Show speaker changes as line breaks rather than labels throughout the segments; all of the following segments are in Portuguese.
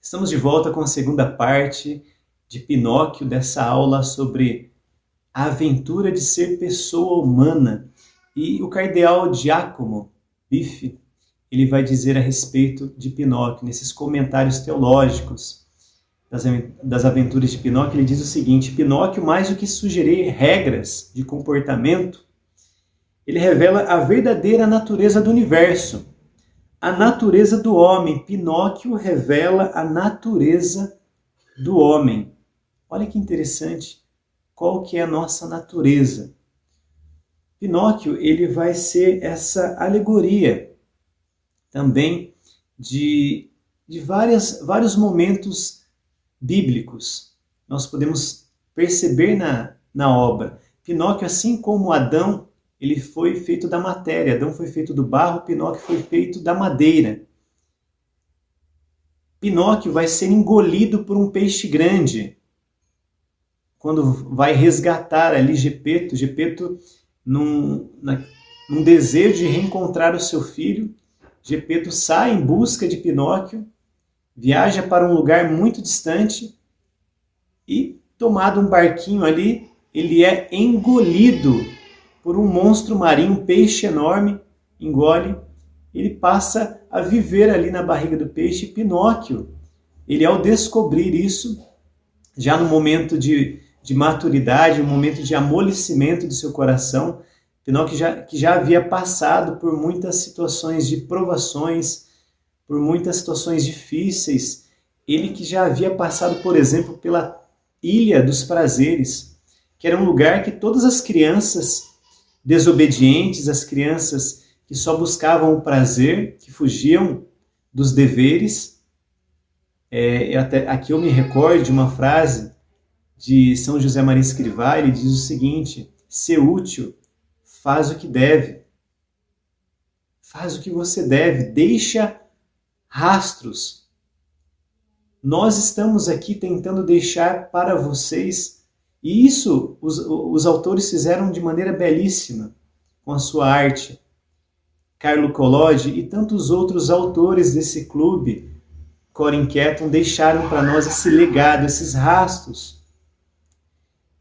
Estamos de volta com a segunda parte de Pinóquio, dessa aula sobre a aventura de ser pessoa humana. E o cardeal Giacomo Biffi, ele vai dizer a respeito de Pinóquio, nesses comentários teológicos das aventuras de Pinóquio, ele diz o seguinte: Pinóquio, mais do que sugerir regras de comportamento, ele revela a verdadeira natureza do universo. A natureza do homem. Pinóquio revela a natureza do homem. Olha que interessante. Qual que é a nossa natureza? Pinóquio, ele vai ser essa alegoria também de vários momentos bíblicos. Nós podemos perceber na obra. Pinóquio, assim como Adão, ele foi feito da matéria. Adão foi feito do barro, Pinóquio foi feito da madeira. Pinóquio vai ser engolido por um peixe grande. Quando vai resgatar ali Gepeto, num desejo de reencontrar o seu filho, Gepeto sai em busca de Pinóquio, viaja para um lugar muito distante e, tomado um barquinho ali, ele é engolido por um monstro marinho, um peixe enorme, engole, ele passa a viver ali na barriga do peixe. Pinóquio, ele ao descobrir isso, já no momento de maturidade, um momento de amolecimento do seu coração, Pinóquio que já havia passado por muitas situações de provações, por muitas situações difíceis, ele que já havia passado, por exemplo, pela Ilha dos Prazeres, que era um lugar que todas as crianças desobedientes, as crianças que só buscavam o prazer, que fugiam dos deveres. Aqui eu me recordo de uma frase de São José Maria Escrivá, ele diz o seguinte: ser útil, faz o que deve. Faz o que você deve, deixa rastros. Nós estamos aqui tentando deixar para vocês, e isso os autores fizeram de maneira belíssima, com a sua arte. Carlo Collodi e tantos outros autores desse clube, Cor Inquietum, deixaram para nós esse legado, esses rastros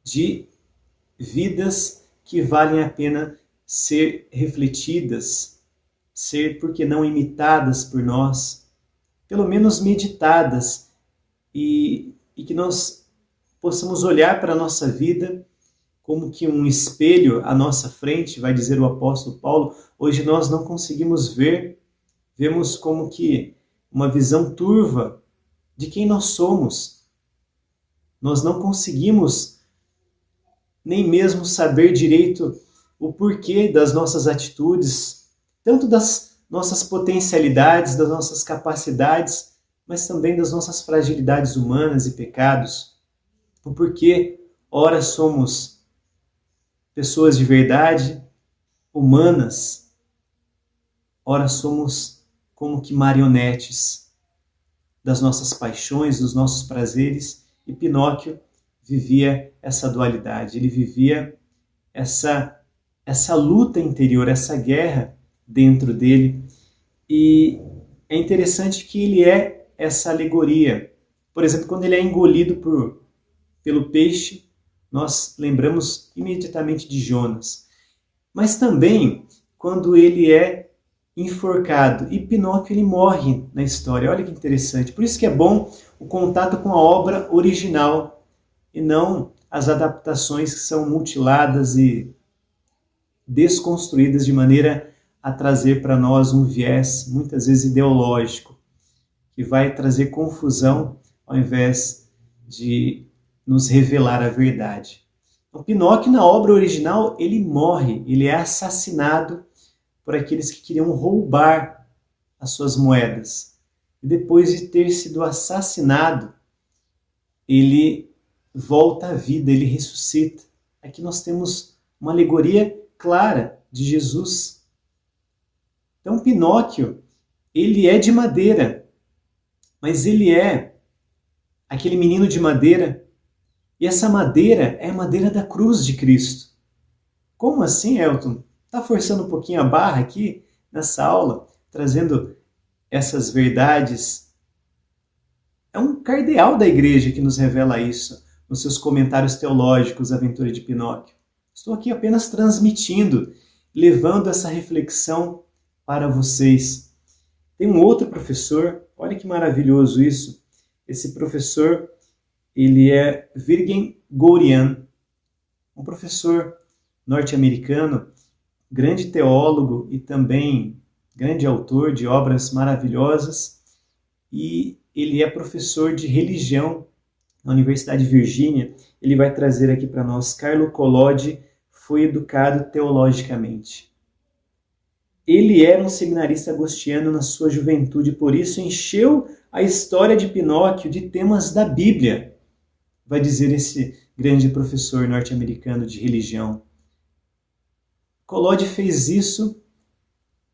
de vidas que valem a pena ser refletidas, ser, por que não, imitadas por nós, pelo menos meditadas, e que nós possamos olhar para a nossa vida como que um espelho à nossa frente, vai dizer o apóstolo Paulo. Hoje nós não conseguimos ver, vemos como que uma visão turva de quem nós somos. Nós não conseguimos nem mesmo saber direito o porquê das nossas atitudes, tanto das nossas potencialidades, das nossas capacidades, mas também das nossas fragilidades humanas e pecados. O porquê, ora somos pessoas de verdade, humanas, ora somos como que marionetes das nossas paixões, dos nossos prazeres. E Pinóquio vivia essa dualidade, ele vivia essa luta interior, essa guerra dentro dele. E é interessante que ele é essa alegoria. Por exemplo, quando ele é engolido pelo peixe, nós lembramos imediatamente de Jonas. Mas também quando ele é enforcado, e Pinóquio ele morre na história. Olha que interessante. Por isso que é bom o contato com a obra original e não as adaptações que são mutiladas e desconstruídas de maneira a trazer para nós um viés, muitas vezes ideológico, que vai trazer confusão ao invés de nos revelar a verdade. Então, Pinóquio, na obra original, ele morre, ele é assassinado por aqueles que queriam roubar as suas moedas. E depois de ter sido assassinado, ele volta à vida, ele ressuscita. Aqui nós temos uma alegoria clara de Jesus. Então, Pinóquio, ele é de madeira, mas ele é aquele menino de madeira. E essa madeira é a madeira da cruz de Cristo. Como assim, Elton? Está forçando um pouquinho a barra aqui nessa aula, trazendo essas verdades é um cardeal da igreja que nos revela isso nos seus comentários teológicos, A Aventura de Pinóquio. Estou aqui apenas transmitindo, levando essa reflexão para vocês. Tem um outro professor, olha que maravilhoso isso. Esse professor, ele é Virgen Gourian, um professor norte-americano, grande teólogo e também grande autor de obras maravilhosas, e ele é professor de religião na Universidade de Virgínia. Ele vai trazer aqui para nós: Carlo Collodi foi educado teologicamente. Ele era um seminarista agostiniano na sua juventude, por isso encheu a história de Pinóquio de temas da Bíblia, vai dizer esse grande professor norte-americano de religião. Collodi fez isso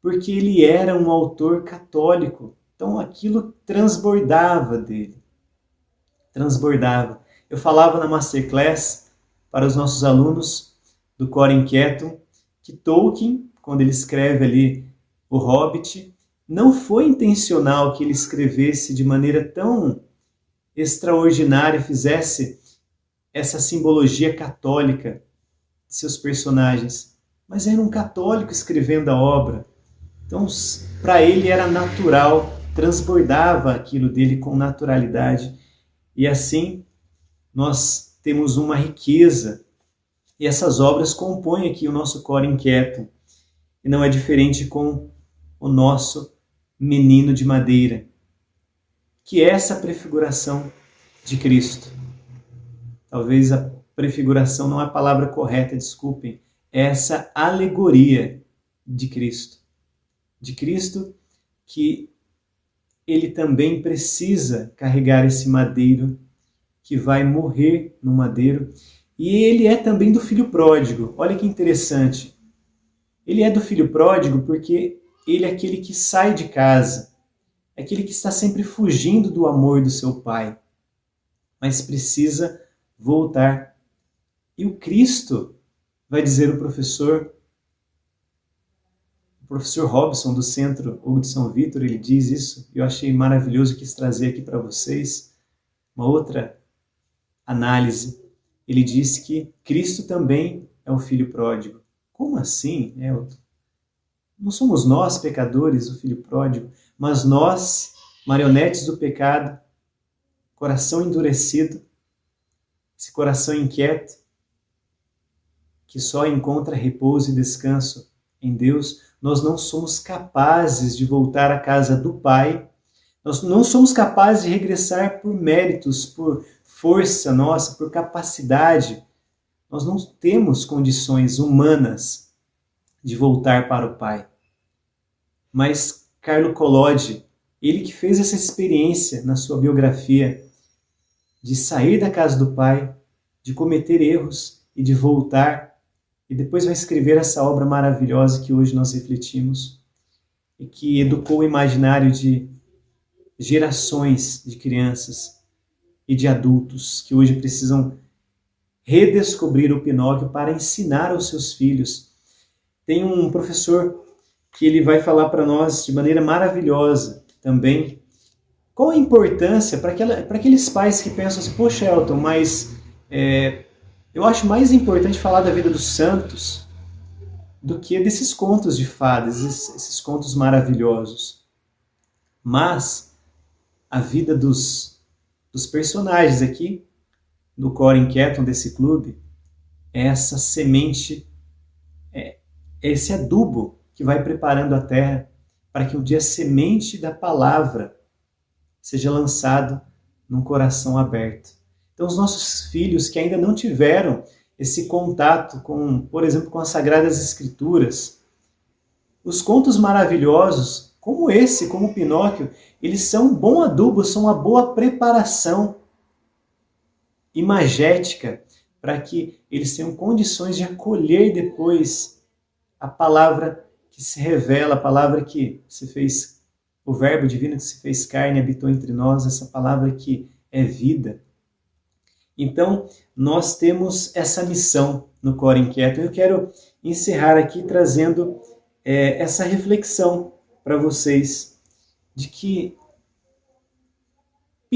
porque ele era um autor católico, então aquilo transbordava dele. Transbordava. Eu falava na Masterclass para os nossos alunos do Cor Inquietum que Tolkien, quando ele escreve ali O Hobbit, não foi intencional que ele escrevesse de maneira tão extraordinária, fizesse essa simbologia católica de seus personagens, mas era um católico escrevendo a obra. Então, para ele era natural, transbordava aquilo dele com naturalidade. E assim, nós temos uma riqueza. E essas obras compõem aqui o nosso Cor Inquietum. E não é diferente com o nosso menino de madeira, que é essa prefiguração de Cristo. Talvez a prefiguração não é a palavra correta, desculpem. É essa alegoria de Cristo. De Cristo, que ele também precisa carregar esse madeiro, que vai morrer no madeiro. E ele é também do filho pródigo. Olha que interessante. Ele é do filho pródigo porque ele é aquele que sai de casa, é aquele que está sempre fugindo do amor do seu pai, mas precisa voltar. E o Cristo, vai dizer o professor Robson, do Centro Hugo de São Vítor, ele diz isso, eu achei maravilhoso, quis trazer aqui para vocês uma outra análise. Ele diz que Cristo também é o filho pródigo. Como assim, Elton? Não somos nós, pecadores, o filho pródigo, mas nós, marionetes do pecado, coração endurecido, esse coração inquieto, que só encontra repouso e descanso em Deus, nós não somos capazes de voltar à casa do Pai, nós não somos capazes de regressar por méritos, por força nossa, por capacidade. Nós não temos condições humanas de voltar para o Pai. Mas Carlo Collodi, ele que fez essa experiência na sua biografia, de sair da casa do Pai, de cometer erros e de voltar, e depois vai escrever essa obra maravilhosa que hoje nós refletimos, e que educou o imaginário de gerações de crianças e de adultos que hoje precisam redescobrir o Pinóquio para ensinar aos seus filhos. Tem um professor que ele vai falar para nós de maneira maravilhosa também qual a importância para aqueles pais que pensam assim: poxa, Elton, mas eu acho mais importante falar da vida dos santos do que desses contos de fadas, esses contos maravilhosos. Mas a vida dos personagens aqui, do Cor Inquietum, desse clube, é essa semente, é esse adubo que vai preparando a terra para que um dia a semente da palavra seja lançado num coração aberto. Então, os nossos filhos que ainda não tiveram esse contato com, por exemplo, com as Sagradas Escrituras, os contos maravilhosos, como esse, como Pinóquio, eles são um bom adubo, são uma boa preparação imagética para que eles tenham condições de acolher depois a palavra que se revela, a palavra que se fez, o verbo divino que se fez carne e habitou entre nós, essa palavra que é vida. Então, nós temos essa missão no Cor Inquietum. Eu quero encerrar aqui trazendo essa reflexão para vocês de que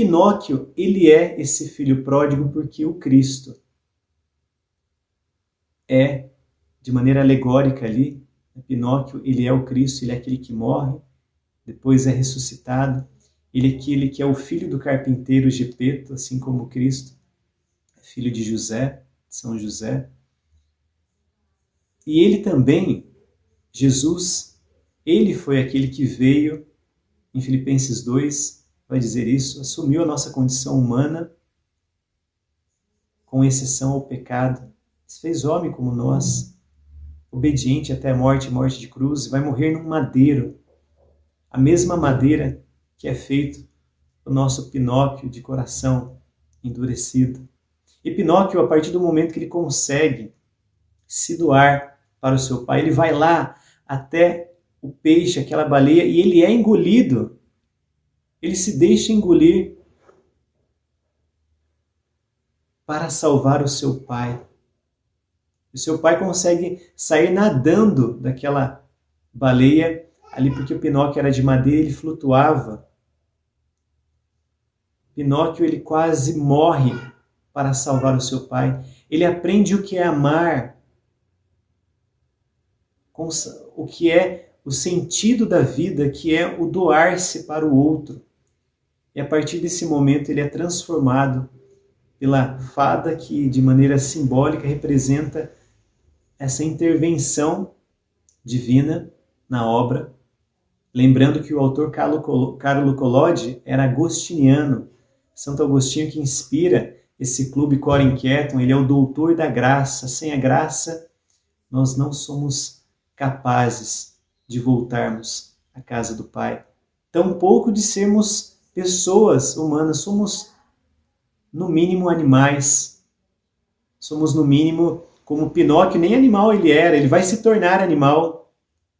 Pinóquio, ele é esse filho pródigo porque o Cristo é, de maneira alegórica ali, Pinóquio, ele é o Cristo, ele é aquele que morre, depois é ressuscitado, ele é aquele que é o filho do carpinteiro Gepeto, assim como Cristo, filho de José, de São José. E ele também, Jesus, ele foi aquele que veio, em Filipenses 2, vai dizer isso, assumiu a nossa condição humana, com exceção ao pecado, se fez homem como nós, obediente até a morte, morte de cruz, vai morrer num madeiro, a mesma madeira que é feito o nosso Pinóquio de coração endurecido. E Pinóquio, a partir do momento que ele consegue se doar para o seu pai, ele vai lá até o peixe, aquela baleia, e ele é engolido. Ele se deixa engolir para salvar o seu pai. O seu pai consegue sair nadando daquela baleia, ali porque o Pinóquio era de madeira, ele flutuava. Pinóquio, ele quase morre para salvar o seu pai. Ele aprende o que é amar, o que é o sentido da vida, que é o doar-se para o outro. E a partir desse momento ele é transformado pela fada que, de maneira simbólica, representa essa intervenção divina na obra. Lembrando que o autor Carlo Collodi era agostiniano, Santo Agostinho que inspira esse clube Cor Inquietum, ele é o doutor da graça. Sem a graça, nós não somos capazes de voltarmos à casa do Pai. Tampouco de sermos pessoas humanas, somos no mínimo animais. Somos no mínimo como Pinóquio, nem animal ele era, ele vai se tornar animal.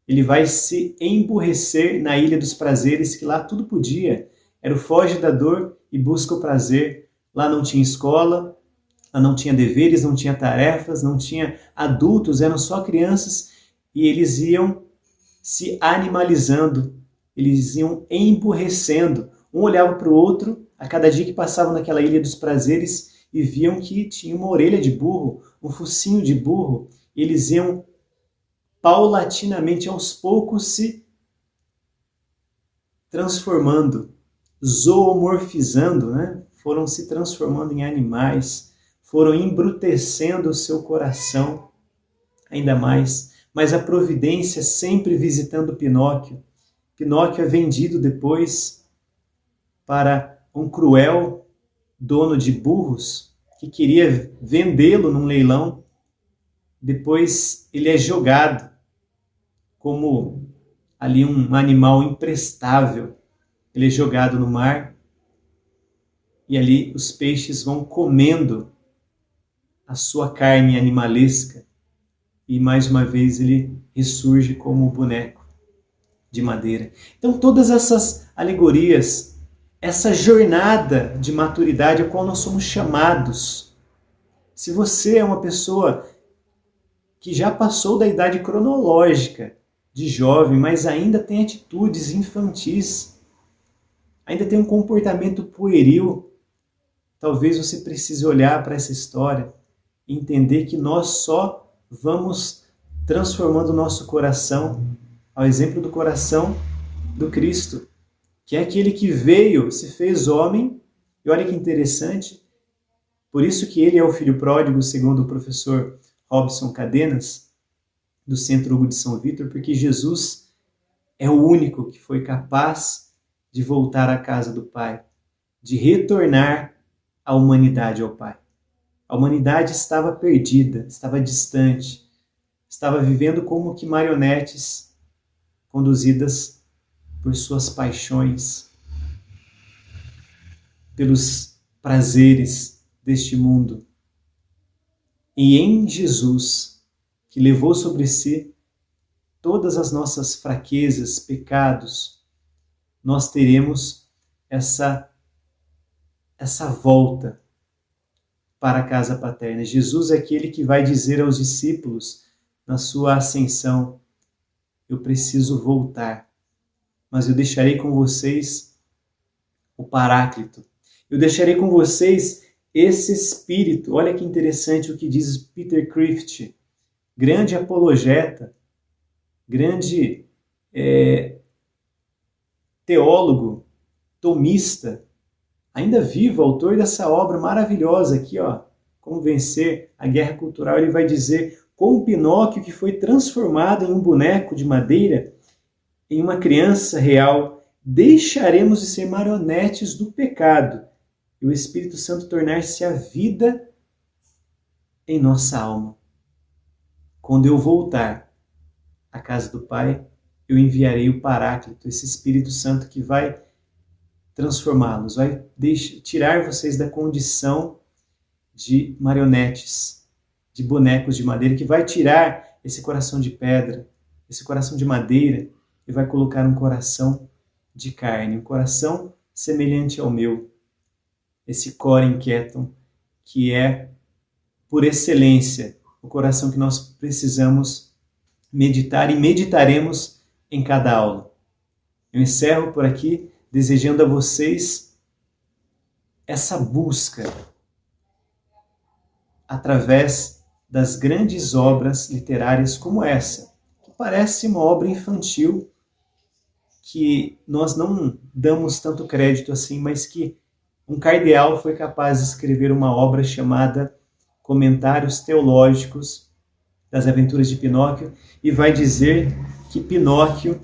Ele vai se emburrecer na ilha dos prazeres, que lá tudo podia. Era o foge da dor e busca o prazer. Lá não tinha escola, lá não tinha deveres, não tinha tarefas, não tinha adultos, eram só crianças e eles iam se animalizando, eles iam emburrecendo. Um olhava para o outro, a cada dia que passavam naquela ilha dos prazeres e viam que tinha uma orelha de burro, um focinho de burro, eles iam paulatinamente, aos poucos, se transformando, zoomorfizando, né? Foram se transformando em animais, foram embrutecendo o seu coração ainda mais, mas a providência sempre visitando Pinóquio. Pinóquio é vendido depois para um cruel dono de burros que queria vendê-lo num leilão. Depois ele é jogado como ali um animal imprestável. Ele é jogado no mar e ali os peixes vão comendo a sua carne animalesca e mais uma vez ele ressurge como um boneco de madeira. Então todas essas alegorias, essa jornada de maturidade a qual nós somos chamados. Se você é uma pessoa que já passou da idade cronológica de jovem, mas ainda tem atitudes infantis, ainda tem um comportamento pueril, talvez você precise olhar para essa história e entender que nós só vamos transformando o nosso coração ao exemplo do coração do Cristo, que é aquele que veio, se fez homem, e olha que interessante, por isso que ele é o filho pródigo, segundo o professor Robson Cadenas, do Centro Hugo de São Vítor, porque Jesus é o único que foi capaz de voltar à casa do Pai, de retornar a humanidade ao Pai. A humanidade estava perdida, estava distante, estava vivendo como que marionetes conduzidas por suas paixões, pelos prazeres deste mundo. E em Jesus, que levou sobre si todas as nossas fraquezas, pecados, nós teremos essa volta para a casa paterna. Jesus é aquele que vai dizer aos discípulos na sua ascensão: eu preciso voltar, mas eu deixarei com vocês o Paráclito. Eu deixarei com vocês esse espírito. Olha que interessante o que diz Peter Kreeft, grande apologeta, grande teólogo, tomista, ainda vivo, autor dessa obra maravilhosa aqui, ó, Como Vencer a Guerra Cultural. Ele vai dizer como Pinóquio, que foi transformado em um boneco de madeira, em uma criança real, deixaremos de ser marionetes do pecado e o Espírito Santo tornar-se a vida em nossa alma. Quando eu voltar à casa do Pai, eu enviarei o Paráclito, esse Espírito Santo que vai transformá-los, vai tirar vocês da condição de marionetes, de bonecos de madeira, que vai tirar esse coração de pedra, esse coração de madeira, e vai colocar um coração de carne, um coração semelhante ao meu, esse cor inquietum, que é, por excelência, o coração que nós precisamos meditar e meditaremos em cada aula. Eu encerro por aqui, desejando a vocês essa busca através das grandes obras literárias como essa, que parece uma obra infantil, que nós não damos tanto crédito assim, mas que um cardeal foi capaz de escrever uma obra chamada Comentários Teológicos das Aventuras de Pinóquio, e vai dizer que Pinóquio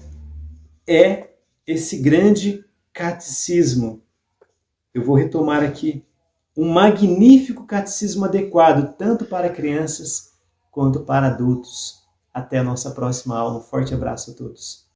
é esse grande catecismo. Eu vou retomar aqui um magnífico catecismo adequado tanto para crianças quanto para adultos. Até a nossa próxima aula. Um forte abraço a todos.